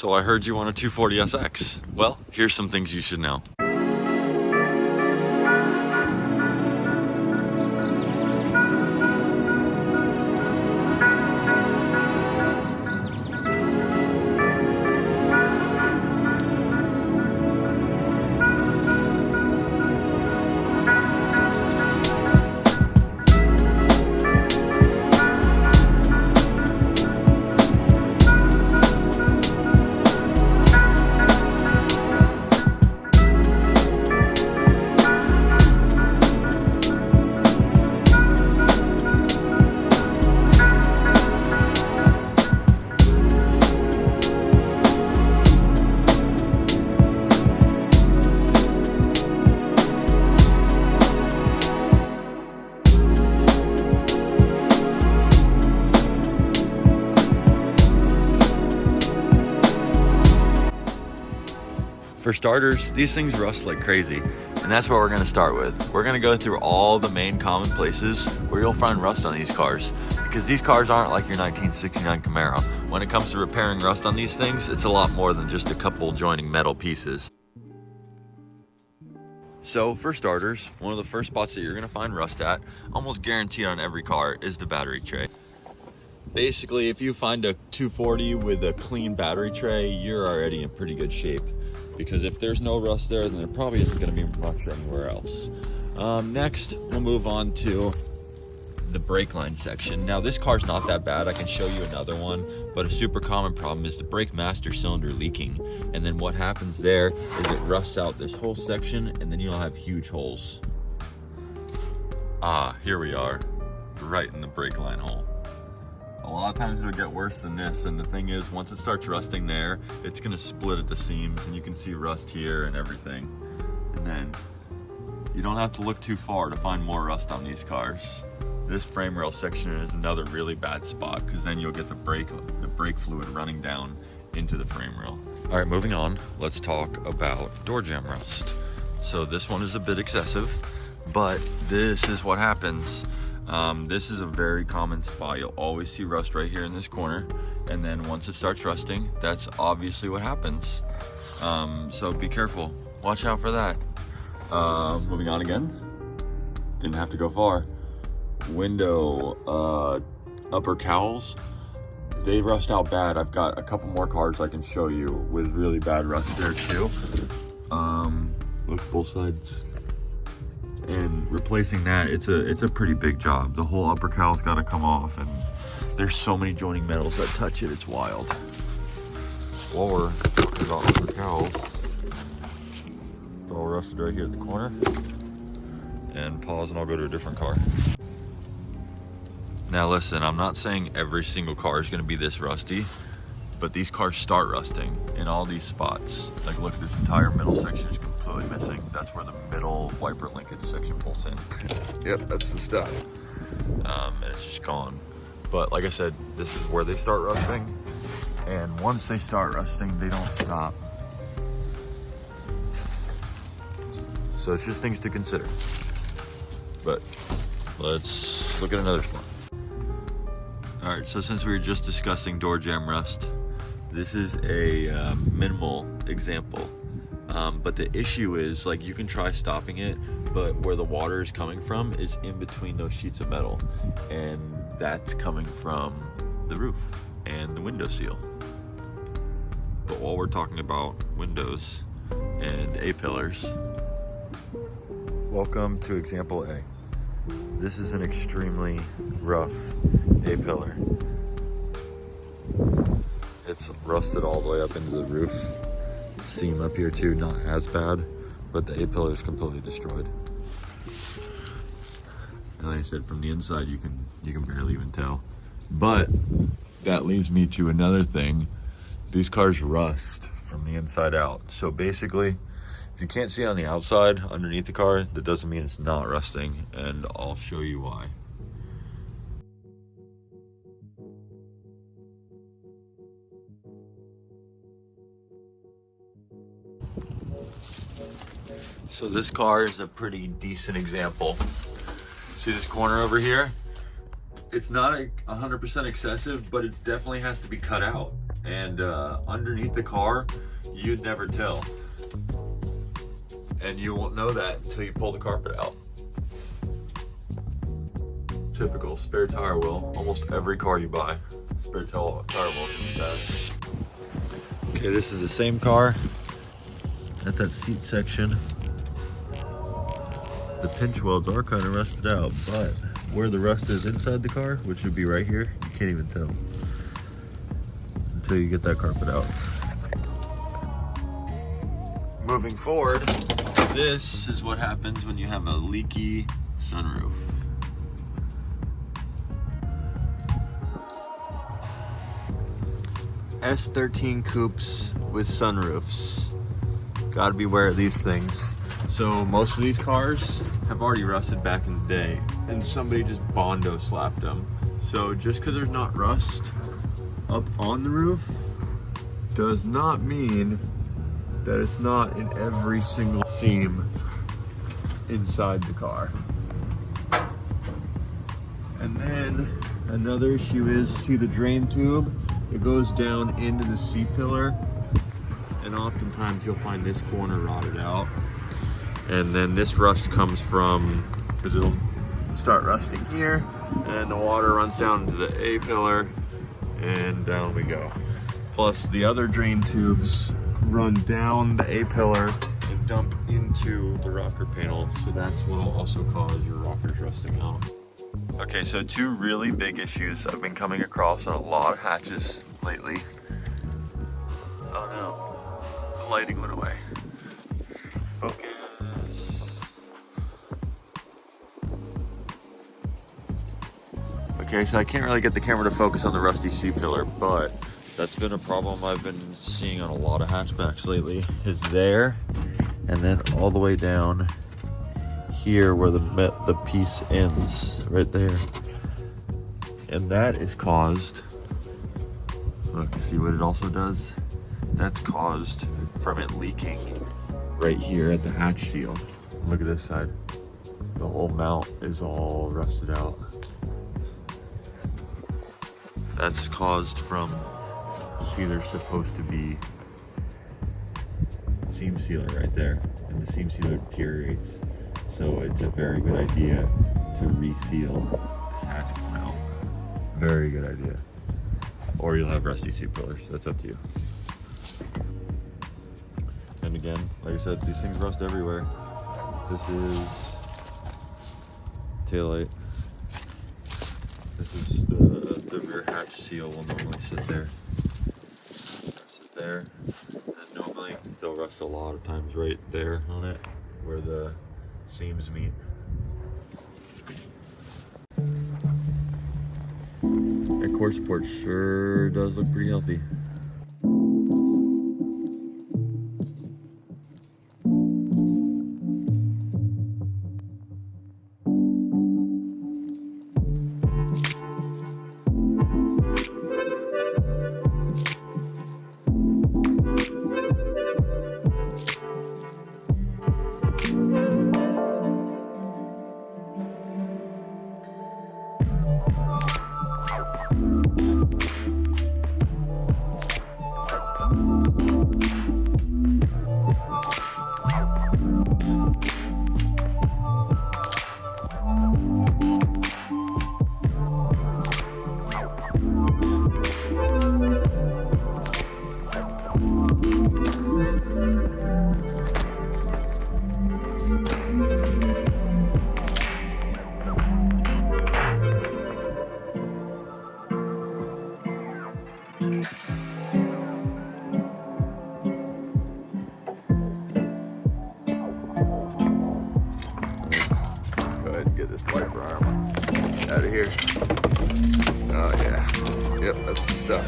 So I heard you want a 240SX. Well, here's some things you should know. For starters, these things rust like crazy, and that's what we're going to start with. We're going to go through all the main common places where you'll find rust on these cars, because these cars aren't like your 1969 Camaro. When it comes to repairing rust on these things, it's a lot more than just a couple joining metal pieces. So for starters, one of the first spots that you're going to find rust at, almost guaranteed on every car, is the battery tray. Basically, if you find a 240 with a clean battery tray, you're already in pretty good shape. Because if there's no rust there, then there probably isn't going to be much anywhere else. Next, we'll move on to the brake line section. Now, this car's not that bad. I can show you another one, but a super common problem is the brake master cylinder leaking. And then what happens there is it rusts out this whole section, and then you'll have huge holes. Here we are, right in the brake line hole. A lot of times it'll get worse than this, and the thing is, once it starts rusting there, it's gonna split at the seams, and you can see rust here and everything. And then you don't have to look too far to find more rust on these cars. This frame rail section is another really bad spot, because then you'll get the brake fluid running down into the frame rail. All right, moving on, let's talk about door jamb rust. So this one is a bit excessive, but this is what happens. This is a very common spot. You'll always see rust right here in this corner, and then once it starts rusting, that's obviously what happens. So be careful, watch out for that. Moving on again, didn't have to go far. Window upper cowls, they rust out bad. I've got a couple more cars I can show you with really bad rust there too. Look, both sides. And replacing that, it's a pretty big job. The whole upper cowl's got to come off, and there's so many joining metals that touch it, it's wild. While we're talking about upper cowls, it's all rusted right here at the corner. And pause, and I'll go to a different car. Now listen, I'm not saying every single car is going to be this rusty, but these cars start rusting in all these spots. Like, look, this entire middle section is completely missing. That's where the middle wiper linkage section bolts in. Yep, that's the stuff. And it's just gone. But like I said, this is where they start rusting. And once they start rusting, they don't stop. So it's just things to consider. But let's look at another spot. All right, so since we were just discussing door jamb rust, this is a minimal example, but the issue is, like, you can try stopping it, but where the water is coming from is in between those sheets of metal, and that's coming from the roof and the window seal. But while we're talking about windows and A-pillars, welcome to example A. This is an extremely rough A-pillar. It's rusted all the way up into the roof. Seam up here too, not as bad, but the A-pillar is completely destroyed. And like I said, from the inside you can barely even tell. But that leads me to another thing. These cars rust from the inside out. So basically, if you can't see on the outside underneath the car, that doesn't mean it's not rusting, and I'll show you why. So this car is a pretty decent example. See this corner over here? It's not 100% excessive, but it definitely has to be cut out. And underneath the car, you'd never tell. And you won't know that until you pull the carpet out. Typical spare tire wheel. Almost every car you buy, spare tire wheel can be bad. Okay, this is the same car. At that seat section, the pinch welds are kind of rusted out, but where the rust is inside the car, which would be right here, you can't even tell until you get that carpet out. Moving forward, this is what happens when you have a leaky sunroof. S13 coupes with sunroofs. Gotta beware of these things. So most of these cars have already rusted back in the day, and somebody just Bondo slapped them. So just because there's not rust up on the roof does not mean that it's not in every single seam inside the car. And then another issue is, see the drain tube? It goes down into the C-pillar, and oftentimes you'll find this corner rotted out. And then this rust comes from, because it'll start rusting here, and the water runs down into the A-pillar, and down we go. Plus the other drain tubes run down the A-pillar and dump into the rocker panel, so that's what will also cause your rockers rusting out. Okay, so two really big issues I've been coming across on a lot of hatches lately. Oh no, the lighting went away. Focus. Okay, so I can't really get the camera to focus on the rusty C-pillar, but that's been a problem I've been seeing on a lot of hatchbacks lately, is there, and then all the way down here where the piece ends, right there. And that is caused, look, see what it also does? That's caused from it leaking right here at the hatch seal. Look at this side. The whole mount is all rusted out. That's caused from, see, there's supposed to be seam sealer right there, and the seam sealer deteriorates. So it's a very good idea to reseal this hatch mount. Very good idea. Or you'll have rusty C-pillars. That's up to you. And again, like I said, these things rust everywhere. This is taillight. This is the rear hatch seal will normally sit there. Sit there. And normally they'll rust a lot of times right there on it where the seams meet. That core support sure does look pretty healthy. This wiper arm out of here. Oh yeah, yep, that's the stuff.